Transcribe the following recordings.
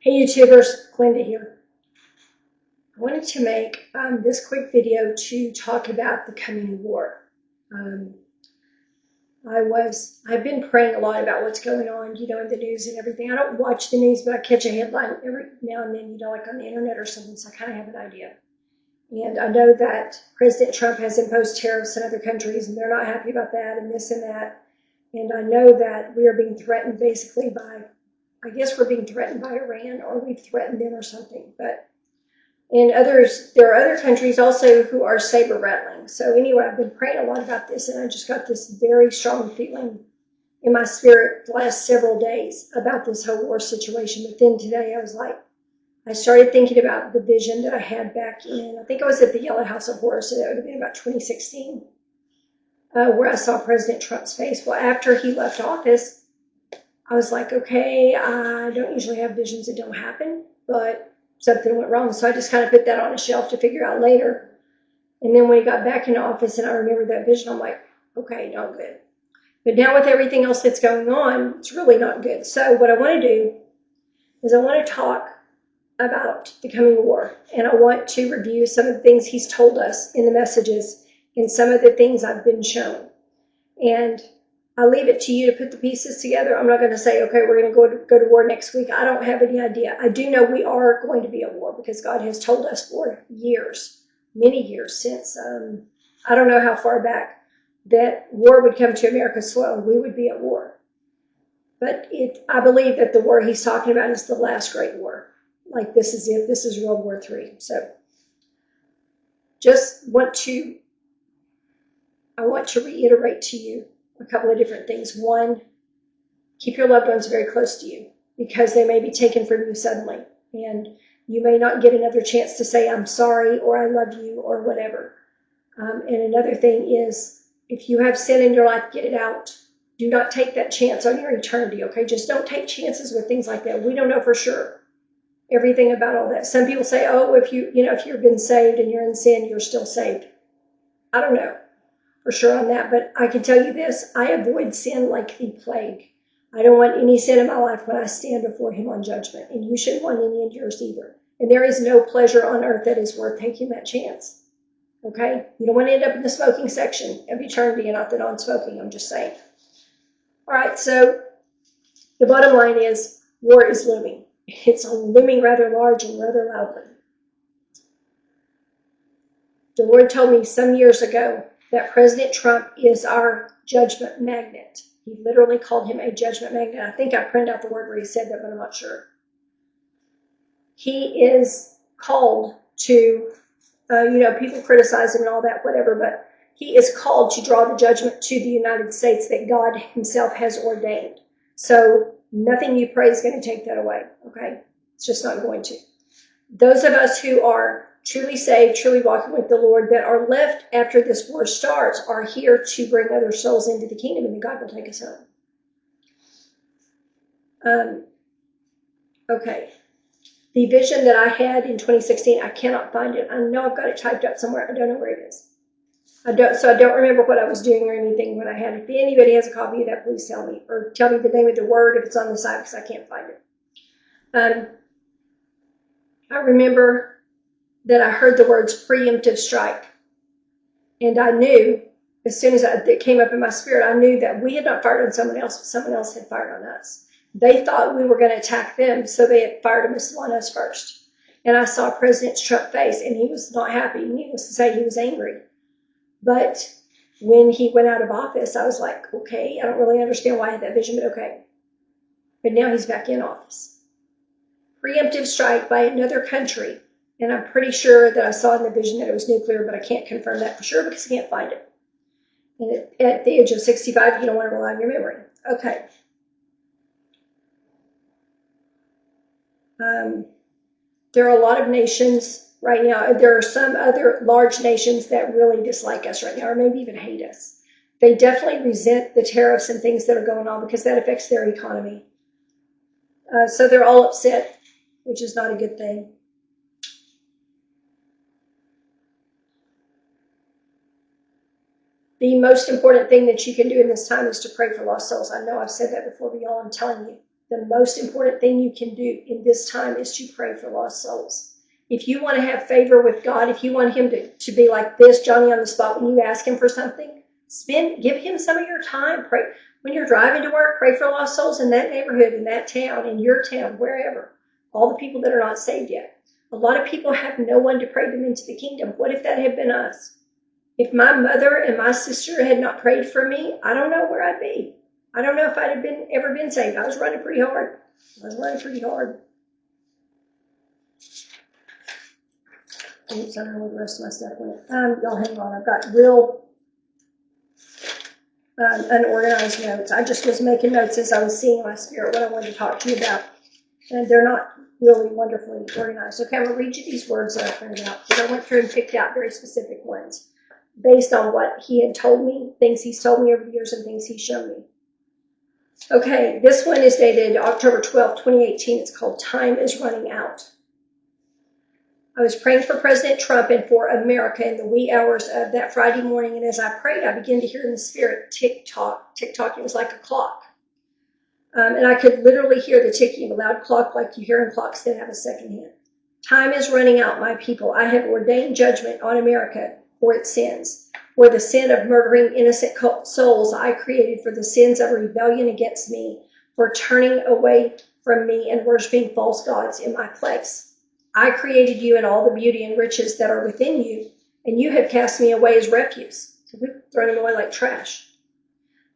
Hey YouTubers, Glynda here. I wanted to make this quick video to talk about the coming war. Um, I've been praying a lot about what's going on, in the news and everything. I don't watch the news, but I catch a headline every now and then, like on the internet or something, so I kind of have an idea. And I know that President Trump has imposed tariffs in other countries, and they're not happy about that, and this and that. And I know that we are being threatened basically by, I guess we're being threatened by Iran, or we've threatened them or something. But in others, there are other countries also who are saber rattling. So anyway, I've been praying a lot about this, and I just got this very strong feeling in my spirit the last several days about this whole war situation. But then today I started thinking about the vision that I had back in, I think I was at the Yellow House of Horrors, so that would have been about 2016, where I saw President Trump's face. Well, after he left office, I was like, okay, I don't usually have visions that don't happen, but something went wrong. So I just kind of put that on a shelf to figure out later. And then when he got back into office and I remembered that vision, I'm like, okay, not good. But now with everything else that's going on, it's really not good. So what I want to do is I want to talk about the coming war. And I want to review some of the things he's told us in the messages and some of the things I've been shown. And I'll leave it to you to put the pieces together. I'm not going to say, okay, we're going to go to war next week. I don't have any idea. I do know we are going to be at war because God has told us for years, many years since, I don't know how far back, that war would come to America's soil and we would be at war. But I believe that the war he's talking about is the last great war. Like this is World War III. So I want to reiterate to you a couple of different things. One, keep your loved ones very close to you because they may be taken from you suddenly. And you may not get another chance to say, I'm sorry, or I love you, or whatever. And another thing is, if you have sin in your life, get it out. Do not take that chance on your eternity, okay? Just don't take chances with things like that. We don't know for sure everything about all that. Some people say, oh, if you've been saved and you're in sin, you're still saved. I don't know for sure on that, but I can tell you this, I avoid sin like the plague. I don't want any sin in my life when I stand before him on judgment, and you shouldn't want any in yours either. And there is no pleasure on earth that is worth taking that chance, okay? You don't want to end up in the smoking section of eternity and not the non-smoking, I'm just saying. All right, so the bottom line is war is looming. It's looming rather large and rather loudly. The Lord told me some years ago that President Trump is our judgment magnet. He literally called him a judgment magnet. I think I printed out the word where he said that, but I'm not sure. He is called to, people criticize him and all that, whatever, but he is called to draw the judgment to the United States that God himself has ordained. So nothing you pray is going to take that away, okay? It's just not going to. Those of us who are truly saved, truly walking with the Lord, that are left after this war starts, are here to bring other souls into the kingdom, and then God will take us home. Okay. The vision that I had in 2016, I cannot find it. I know I've got it typed up somewhere. I don't know where it is. I don't remember what I was doing or anything when I had it. If anybody has a copy of that, please tell me. Or tell me the name of the word if it's on the side, because I can't find it. I remember that I heard the words preemptive strike. And I knew, as soon as it came up in my spirit, I knew that we had not fired on someone else, but someone else had fired on us. They thought we were going to attack them, so they had fired on us first. And I saw President Trump's face, and he was not happy. Needless to say, he was angry. But when he went out of office, I was like, okay, I don't really understand why I had that vision, but okay. But now he's back in office. Preemptive strike by another country. And I'm pretty sure that I saw in the vision that it was nuclear, but I can't confirm that for sure because I can't find it. And at the age of 65, you don't want to rely on your memory. Okay. There are a lot of nations right now. There are some other large nations that really dislike us right now, or maybe even hate us. They definitely resent the tariffs and things that are going on because that affects their economy. So they're all upset, which is not a good thing. The most important thing that you can do in this time is to pray for lost souls. I know I've said that before, but y'all, I'm telling you, the most important thing you can do in this time is to pray for lost souls. If you want to have favor with God, if you want him to be like this, Johnny on the spot, when you ask him for something, give him some of your time. Pray. When you're driving to work, pray for lost souls in that neighborhood, in that town, in your town, wherever. All the people that are not saved yet. A lot of people have no one to pray them into the kingdom. What if that had been us? If my mother and my sister had not prayed for me, I don't know where I'd be. I don't know if I'd have ever been saved. I was running pretty hard. Oops, I don't know where the rest of my stuff went. Y'all hang on. I've got real unorganized notes. I just was making notes as I was seeing my spirit what I wanted to talk to you about. And they're not really wonderfully organized. Okay, I'm going to read you these words that I printed out because I went through and picked out very specific ones based on what he had told me, things he's told me over the years, and things he's shown me. Okay, this one is dated October 12, 2018. It's called Time is Running Out. I was praying for President Trump and for America in the wee hours of that Friday morning, and as I prayed, I began to hear in the spirit tick-tock, tick-tock. It was like a clock. And I could literally hear the ticking of a loud clock like you hear in clocks that have a second hand. Time is running out, my people. I have ordained judgment on America for its sins, for the sin of murdering innocent souls I created, for the sins of rebellion against me, for turning away from me and worshiping false gods in my place. I created you and all the beauty and riches that are within you, and you have cast me away as refuse. So we've thrown them away like trash.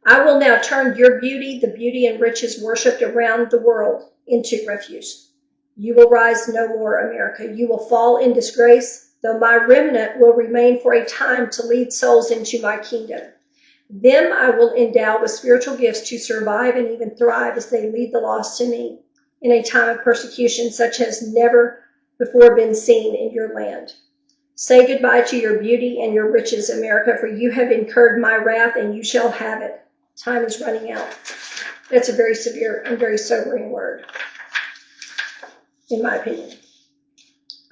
I will now turn your beauty, the beauty and riches worshipped around the world, into refuse. You will rise no more, America. You will fall in disgrace, though my remnant will remain for a time to lead souls into my kingdom. Them I will endow with spiritual gifts to survive and even thrive as they lead the lost to me in a time of persecution such as never before been seen in your land. Say goodbye to your beauty and your riches, America, for you have incurred my wrath and you shall have it. Time is running out. That's a very severe and very sobering word, in my opinion.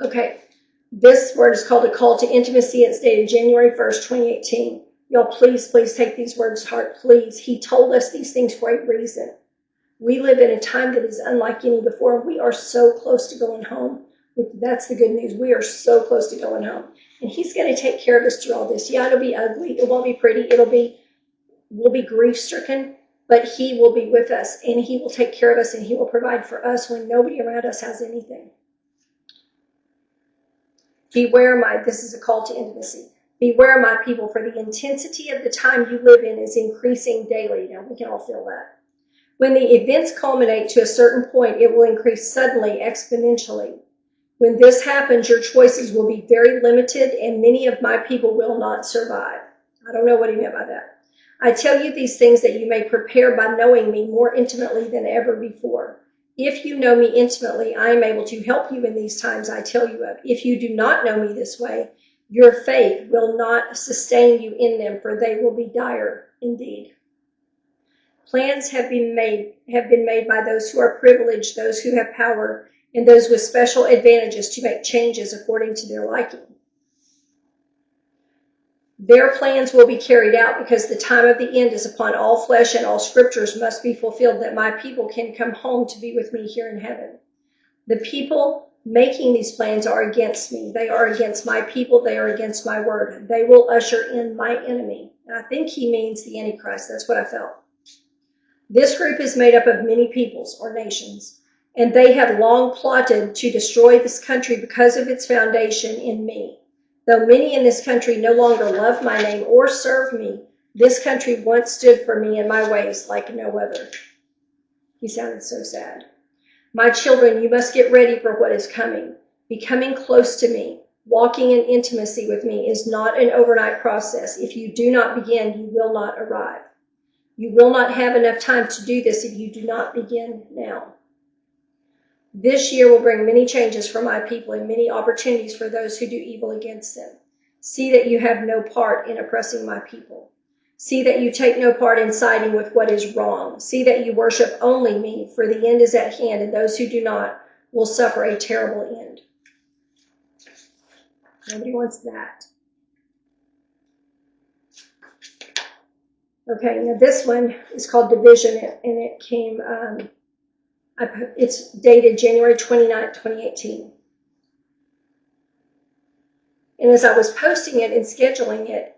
Okay, this word is called a call to intimacy. It's dated January 1st, 2018. Y'all, please take these words to heart, please. He told us these things for a reason. We live in a time that is unlike any before. We are so close to going home. That's the good news. We are so close to going home. And he's going to take care of us through all this. Yeah, it'll be ugly. It won't be pretty. We'll be grief-stricken, but he will be with us, and he will take care of us, and he will provide for us when nobody around us has anything. This is a call to intimacy. Beware, my people, for the intensity of the time you live in is increasing daily. Now, we can all feel that. When the events culminate to a certain point, it will increase suddenly, exponentially. When this happens, your choices will be very limited, and many of my people will not survive. I don't know what he meant by that. I tell you these things that you may prepare by knowing me more intimately than ever before. If you know me intimately, I am able to help you in these times I tell you of. If you do not know me this way, your faith will not sustain you in them, for they will be dire indeed. Plans have been made by those who are privileged, those who have power, and those with special advantages to make changes according to their liking. Their plans will be carried out because the time of the end is upon all flesh, and all scriptures must be fulfilled that my people can come home to be with me here in heaven. The people making these plans are against me. They are against my people. They are against my word. They will usher in my enemy. And I think he means the Antichrist. That's what I felt. This group is made up of many peoples or nations, and they have long plotted to destroy this country because of its foundation in me. Though many in this country no longer love my name or serve me, this country once stood for me and my ways like no other. He sounded so sad. My children, you must get ready for what is coming. Becoming close to me, walking in intimacy with me is not an overnight process. If you do not begin, you will not arrive. You will not have enough time to do this if you do not begin now. This year will bring many changes for my people and many opportunities for those who do evil against them. See that you have no part in oppressing my people. See that you take no part in siding with what is wrong. See that you worship only me, for the end is at hand, and those who do not will suffer a terrible end. Nobody wants that. Okay, now this one is called Division, and it came It's dated January 29th, 2018. And as I was posting it and scheduling it,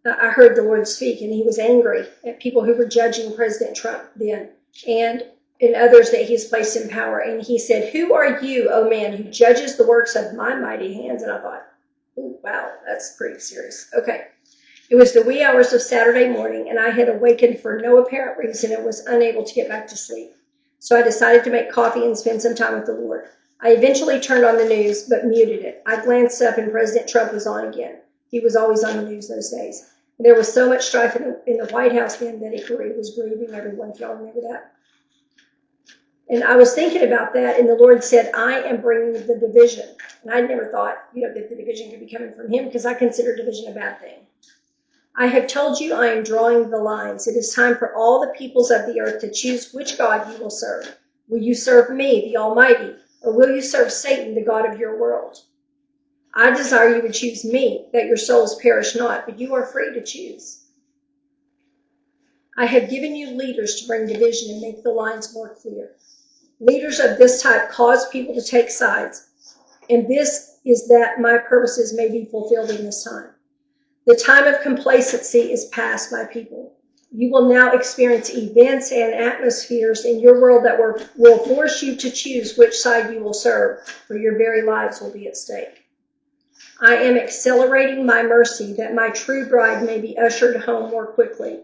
I heard the Lord speak, and he was angry at people who were judging President Trump then and others that he's placed in power. And he said, "Who are you, O man, who judges the works of my mighty hands?" And I thought, "Ooh, wow, that's pretty serious." Okay. It was the wee hours of Saturday morning, and I had awakened for no apparent reason and was unable to get back to sleep. So I decided to make coffee and spend some time with the Lord. I eventually turned on the news, but muted it. I glanced up, and President Trump was on again. He was always on the news those days. There was so much strife in the White House then that it was grieving everyone, if y'all remember that. And I was thinking about that, and the Lord said, "I am bringing the division." And I never thought, that the division could be coming from him, because I consider division a bad thing. "I have told you I am drawing the lines. It is time for all the peoples of the earth to choose which God you will serve. Will you serve me, the Almighty, or will you serve Satan, the God of your world? I desire you to choose me, that your souls perish not, but you are free to choose. I have given you leaders to bring division and make the lines more clear. Leaders of this type cause people to take sides, and this is that my purposes may be fulfilled in this time. The time of complacency is past, my people. You will now experience events and atmospheres in your world that will force you to choose which side you will serve, for your very lives will be at stake. I am accelerating my mercy that my true bride may be ushered home more quickly.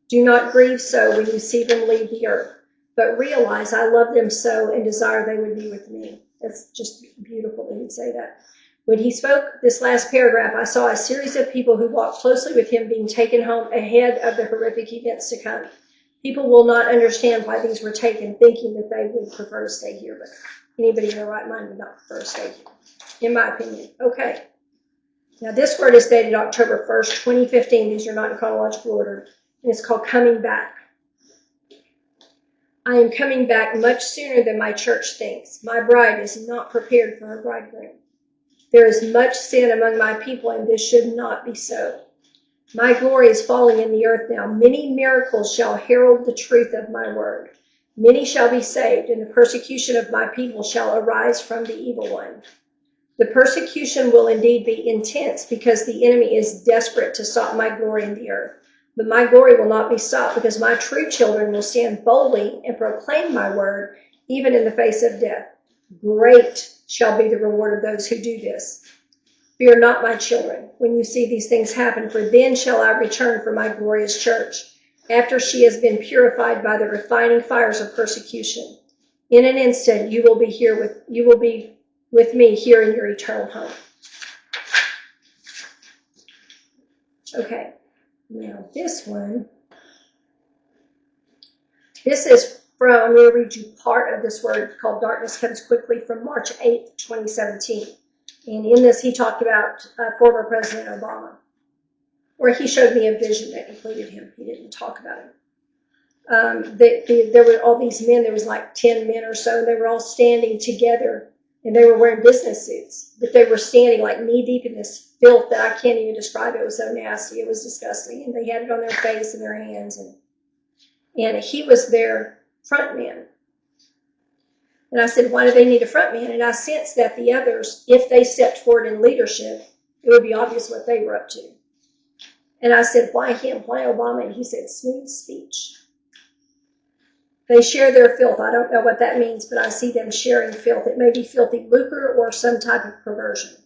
Do not grieve so when you see them leave the earth, but realize I love them so and desire they would be with me." That's just beautiful that he'd say that. When he spoke this last paragraph, I saw a series of people who walked closely with him being taken home ahead of the horrific events to come. People will not understand why these were taken, thinking that they would prefer to stay here, but anybody in their right mind would not prefer to stay here, in my opinion. Okay. Now, this word is dated October 1st, 2015. These are not in chronological order, and it's called coming back. I am coming back much sooner than my church thinks. My bride is not prepared for her bridegroom. There is much sin among my people, and this should not be so. My glory is falling in the earth now. Many miracles shall herald the truth of my word. Many shall be saved, and the persecution of my people shall arise from the evil one. The persecution will indeed be intense, because the enemy is desperate to stop my glory in the earth. But my glory will not be stopped, because my true children will stand boldly and proclaim my word, even in the face of death. Great shall be the reward of those who do this. Fear not, my children, when you see these things happen, for then shall I return for my glorious church, after she has been purified by the refining fires of persecution. In an instant you will be with me here in your eternal home. Okay, now this is from, I'm going to read you part of this word called Darkness Comes Quickly from March 8th, 2017. And in this, he talked about former President Obama, where he showed me a vision that included him. He didn't talk about him. There were all these men, there was like 10 men or so, and they were all standing together, and they were wearing business suits, but they were standing like knee deep in this filth that I can't even describe. It was so nasty. It was disgusting. And they had it on their face and their hands, and he was their front man. And I said, why do they need a front man? And I sensed that the others, if they stepped forward in leadership, it would be obvious what they were up to. And I said, why him? Why Obama? And he said, smooth speech. They share their filth. I don't know what that means, but I see them sharing filth. It may be filthy lucre or some type of perversion.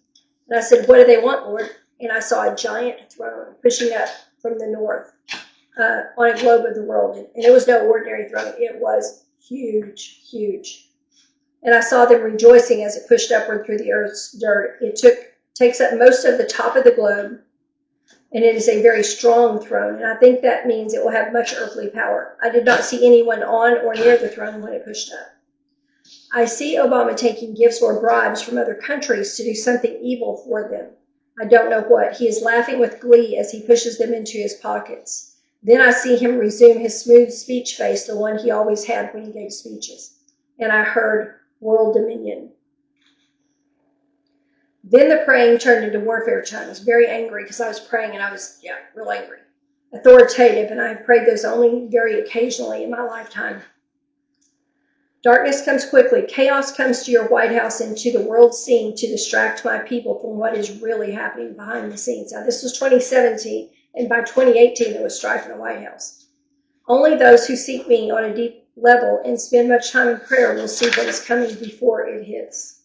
And I said, what do they want, Lord? And I saw a giant throne pushing up from the north on a globe of the world. And it was no ordinary throne. It was huge, huge. And I saw them rejoicing as it pushed upward through the earth's dirt. It takes up most of the top of the globe, and it is a very strong throne. And I think that means it will have much earthly power. I did not see anyone on or near the throne when it pushed up. I see Obama taking gifts or bribes from other countries to do something evil for them. I don't know what. He is laughing with glee as he pushes them into his pockets. Then I see him resume his smooth speech face, the one he always had when he gave speeches. And I heard, world dominion. Then the praying turned into warfare tongues. Very angry because I was praying and I was, real angry. Authoritative, and I have prayed those only very occasionally in my lifetime. Darkness comes quickly. Chaos comes to your White House and to the world scene to distract my people from what is really happening behind the scenes. Now, this was 2017, and by 2018, there was strife in the White House. Only those who seek me on a deep level and spend much time in prayer will see what is coming before it hits.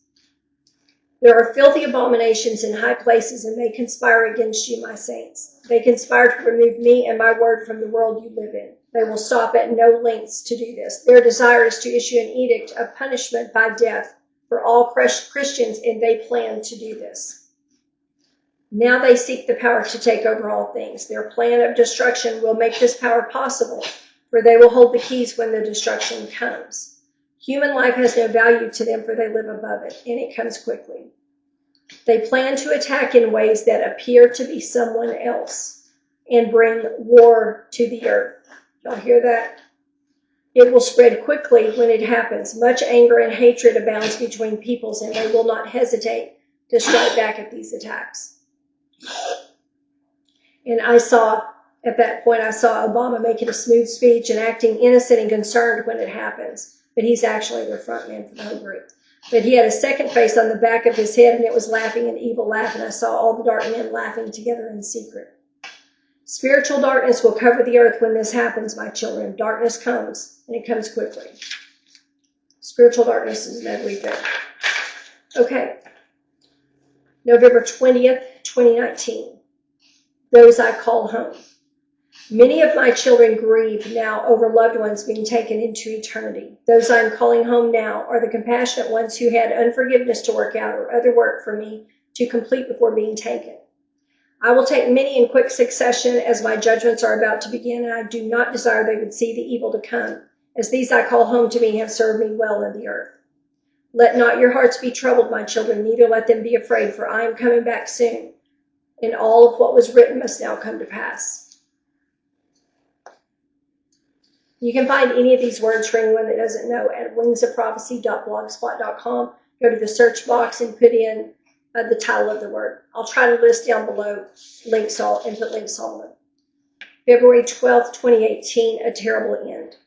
There are filthy abominations in high places, and they conspire against you, my saints. They conspire to remove me and my word from the world you live in. They will stop at no lengths to do this. Their desire is to issue an edict of punishment by death for all Christians, and they plan to do this. Now they seek the power to take over all things. Their plan of destruction will make this power possible, for they will hold the keys when the destruction comes. Human life has no value to them, for they live above it, and it comes quickly. They plan to attack in ways that appear to be someone else and bring war to the earth. Y'all hear that? It will spread quickly when it happens. Much anger and hatred abounds between peoples, and they will not hesitate to strike back at these attacks. And at that point, I saw Obama making a smooth speech and acting innocent and concerned when it happens. But he's actually the front man for the whole group. But he had a second face on the back of his head, and it was laughing an evil laugh, and I saw all the dark men laughing together in secret. Spiritual darkness will cover the earth when this happens, my children. Darkness comes, and it comes quickly. Spiritual darkness is everything. Okay. November 20th, 2019. Those I call home. Many of my children grieve now over loved ones being taken into eternity. Those I am calling home now are the compassionate ones who had unforgiveness to work out or other work for me to complete before being taken. I will take many in quick succession as my judgments are about to begin, and I do not desire they would see the evil to come, as these I call home to me have served me well in the earth. Let not your hearts be troubled, my children, neither let them be afraid, for I am coming back soon, and all of what was written must now come to pass. You can find any of these words for anyone that doesn't know at wingsofprophecy.blogspot.com. Go to the search box and put in the title of the word. I'll try to list down below links and put links on them. February 12th, 2018, a terrible end.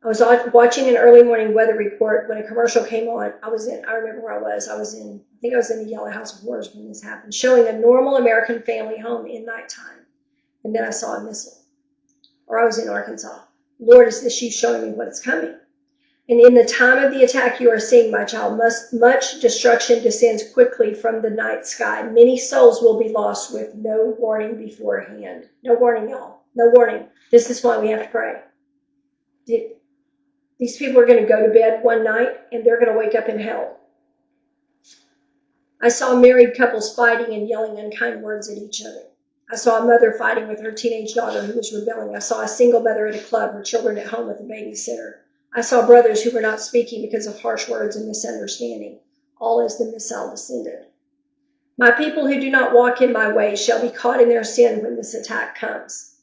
I was watching an early morning weather report when a commercial came on. I remember where I was. I think I was in the Yellow House of Horrors when this happened, showing a normal American family home in nighttime. And then I saw a missile. Or I was in Arkansas. Lord, is this you showing me what is coming? And in the time of the attack you are seeing, my child, much destruction descends quickly from the night sky. Many souls will be lost with no warning beforehand. No warning, y'all. No warning. This is why we have to pray. These people are going to go to bed one night, and they're going to wake up in hell. I saw married couples fighting and yelling unkind words at each other. I saw a mother fighting with her teenage daughter who was rebelling. I saw a single mother at a club, her children at home with a babysitter. I saw brothers who were not speaking because of harsh words and misunderstanding, all as the missile descended. My people who do not walk in my ways shall be caught in their sin when this attack comes.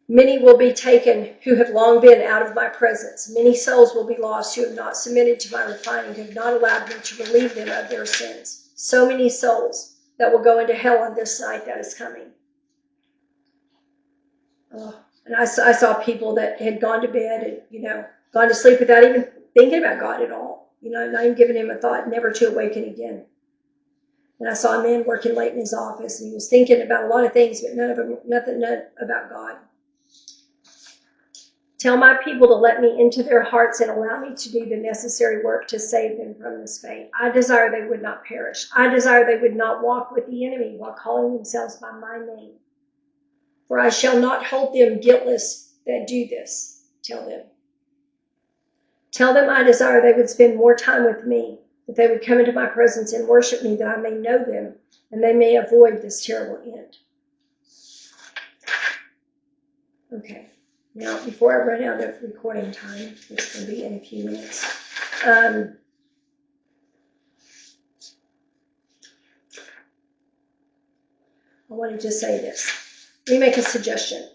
Many will be taken who have long been out of my presence. Many souls will be lost who have not submitted to my refining, who have not allowed me to relieve them of their sins. So many souls that will go into hell on this night that is coming. And I saw people that had gone to bed and, gone to sleep without even thinking about God at all. Not even giving him a thought, never to awaken again. And I saw a man working late in his office, and he was thinking about a lot of things, but none about God. Tell my people to let me into their hearts and allow me to do the necessary work to save them from this fate. I desire they would not perish. I desire they would not walk with the enemy while calling themselves by my name. For I shall not hold them guiltless that do this. Tell them. Tell them I desire they would spend more time with me, that they would come into my presence and worship me, that I may know them, and they may avoid this terrible end. Okay. Now, before I run out of recording time, it's going to be in a few minutes, I want to just say this. Let me make a suggestion.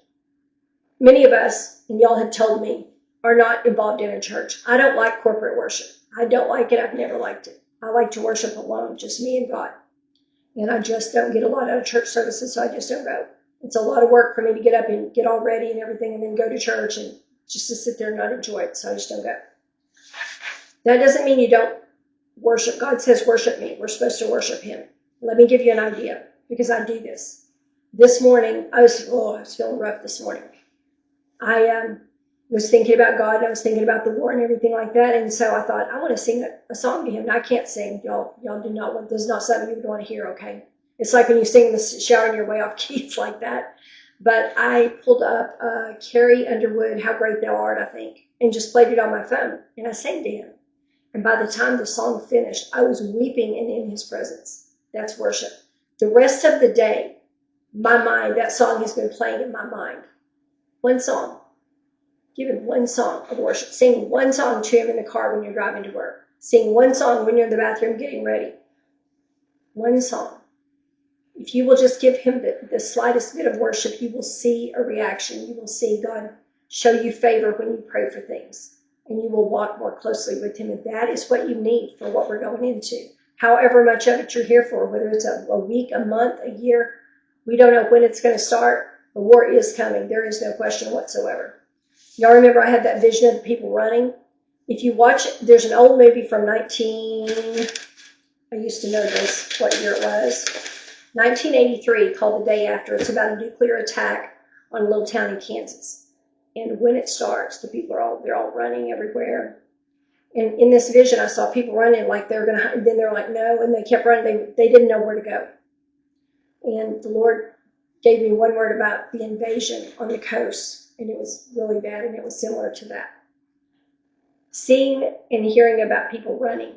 Many of us, and y'all have told me, are not involved in a church. I don't like corporate worship. I don't like it. I've never liked it. I like to worship alone, just me and God. And I just don't get a lot out of church services, so I just don't go. It's a lot of work for me to get up and get all ready and everything and then go to church. And just to sit there and not enjoy it. So I just don't go. That doesn't mean you don't worship. God says, worship me. We're supposed to worship him. Let me give you an idea, because I do this. This morning, I was feeling rough this morning. I was thinking about God, and I was thinking about the war and everything like that. And so I thought, I want to sing a song to him. And I can't sing. Y'all do not want, this is not something you would want to hear, okay? It's like when you sing in the shower and you're way off key. It's like that. But I pulled up Carrie Underwood, How Great Thou Art, I think, and just played it on my phone. And I sang to him. And by the time the song finished, I was weeping and in his presence. That's worship. The rest of the day, my mind, that song has been playing in my mind. One song. Give him one song of worship. Sing one song to him in the car when you're driving to work. Sing one song when you're in the bathroom getting ready. One song. If you will just give him the slightest bit of worship, you will see a reaction. You will see God show you favor when you pray for things. And you will walk more closely with him. And that is what you need for what we're going into. However much of it you're here for, whether it's a week, a month, a year, we don't know when it's going to start. The war is coming. There is no question whatsoever. Y'all remember I had that vision of the people running? If you watch it, there's an old movie from I used to know this, what year it was. 1983, called The Day After. It's about a nuclear attack on a little town in Kansas. And when it starts, the people they're all running everywhere. And in this vision, I saw people running like they were going to, and then they were like, no, and they kept running. They didn't know where to go. And the Lord gave me one word about the invasion on the coast, and it was really bad, and it was similar to that. Seeing and hearing about people running,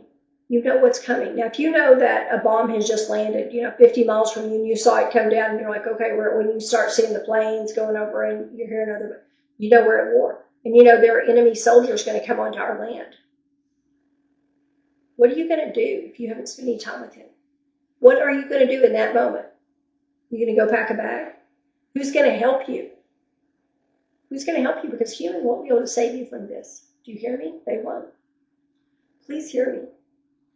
you know what's coming. Now, if you know that a bomb has just landed, 50 miles from you, and you saw it come down, and you're like, okay, when you start seeing the planes going over, and you're hearing you know we're at war. And you know there are enemy soldiers going to come onto our land. What are you going to do if you haven't spent any time with him? What are you going to do in that moment? You're going to go pack a bag? Who's going to help you? Who's going to help you? Because humans won't be able to save you from this. Do you hear me? They won't. Please hear me.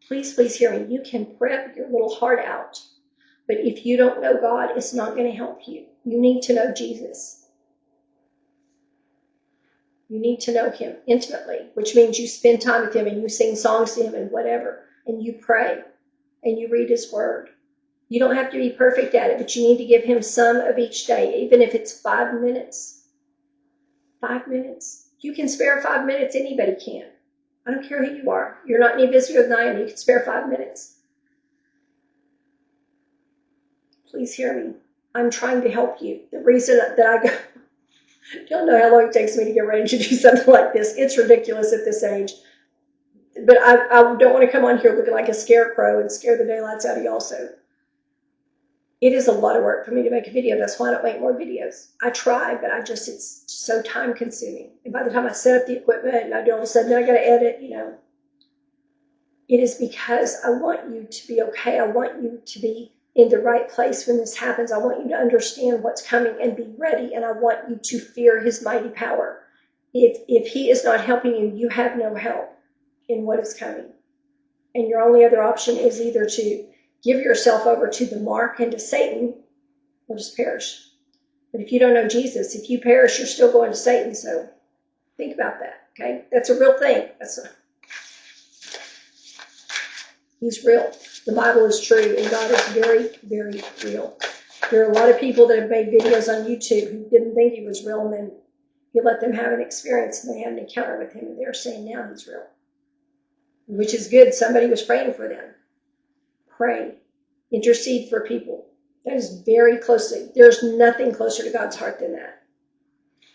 Please, please hear me. You can prep your little heart out. But if you don't know God, it's not going to help you. You need to know Jesus. You need to know him intimately, which means you spend time with him and you sing songs to him and whatever, and you pray and you read his word. You don't have to be perfect at it, but you need to give him some of each day, even if it's 5 minutes. 5 minutes. You can spare 5 minutes. Anybody can. I don't care who you are. You're not any busier than I am. You can spare 5 minutes. Please hear me. I'm trying to help you. The reason that I go, don't know how long it takes me to get ready to do something like this. It's ridiculous at this age. But I don't want to come on here looking like a scarecrow and scare the daylights out of you also. It is a lot of work for me to make a video. That's why I don't make more videos. I try, but it's so time consuming. And by the time I set up the equipment and I do all of a sudden I got to edit, it is because I want you to be okay. I want you to be in the right place when this happens. I want you to understand what's coming and be ready. And I want you to fear his mighty power. If he is not helping you, you have no help in what is coming. And your only other option is either to give yourself over to the mark and to Satan, or just perish. But if you don't know Jesus, if you perish, you're still going to Satan. So think about that, okay? That's a real thing. He's real. The Bible is true, and God is very, very real. There are a lot of people that have made videos on YouTube who didn't think he was real, and then you let them have an experience, and they had an encounter with him, and they're saying now he's real, which is good. Somebody was praying for them. Pray. Intercede for people. That is very closely. There's nothing closer to God's heart than that.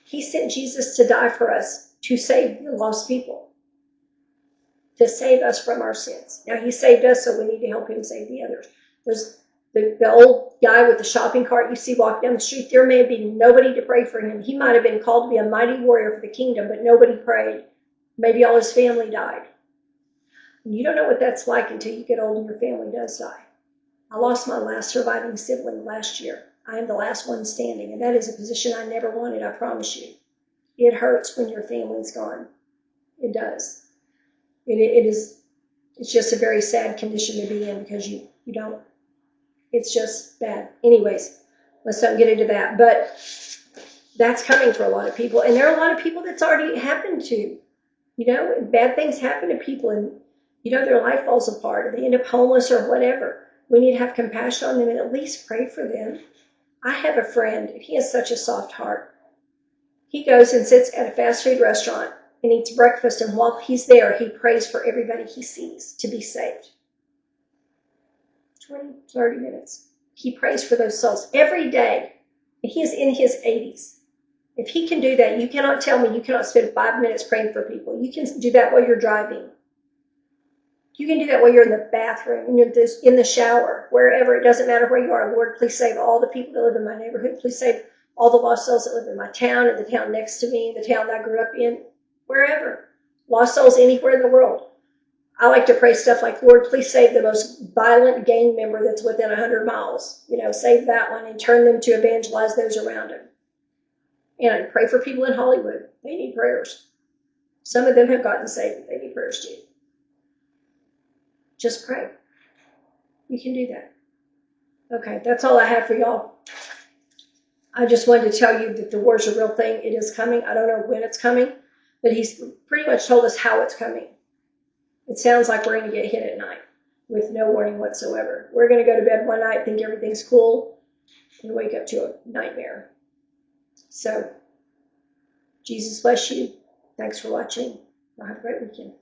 He sent Jesus to die for us, to save the lost people, to save us from our sins. Now, he saved us, so we need to help him save the others. There's the old guy with the shopping cart you see walk down the street. There may be nobody to pray for him. He might have been called to be a mighty warrior for the kingdom, but nobody prayed. Maybe all his family died. You don't know what that's like until you get old and your family does die. I lost my last surviving sibling last year. I am the last one standing, and that is a position I never wanted, I promise you. It hurts when your family's gone. It does. It's just a very sad condition to be in because you don't, it's just bad. Anyways, let's don't get into that. But That's coming for a lot of people. And there are a lot of people that's already happened to. You know, bad things happen to people and, you know, their life falls apart or they end up homeless or whatever. We need to have compassion on them and at least pray for them. I have a friend, he has such a soft heart. He goes and sits at a fast food restaurant and eats breakfast, and while he's there, he prays for everybody he sees to be saved. 20, 30 minutes. He prays for those souls every day. And he is in his 80s. If he can do that, you cannot tell me you cannot spend 5 minutes praying for people. You can do that while you're driving. You can do that while you're in the bathroom, in the shower, wherever. It doesn't matter where you are. Lord, please save all the people that live in my neighborhood. Please save all the lost souls that live in my town and the town next to me, the town that I grew up in, wherever. Lost souls anywhere in the world. I like to pray stuff like, Lord, please save the most violent gang member that's within 100 miles. You know, save that one and turn them to evangelize those around him. And I pray for people in Hollywood. They need prayers. Some of them have gotten saved, but they need prayers too. Just pray. You can do that. Okay, that's all I have for y'all. I just wanted to tell you that the war's a real thing. It is coming. I don't know when it's coming, but he's pretty much told us how it's coming. It sounds like we're going to get hit at night with no warning whatsoever. We're going to go to bed one night, think everything's cool, and wake up to a nightmare. So, Jesus bless you. Thanks for watching. Have a great weekend.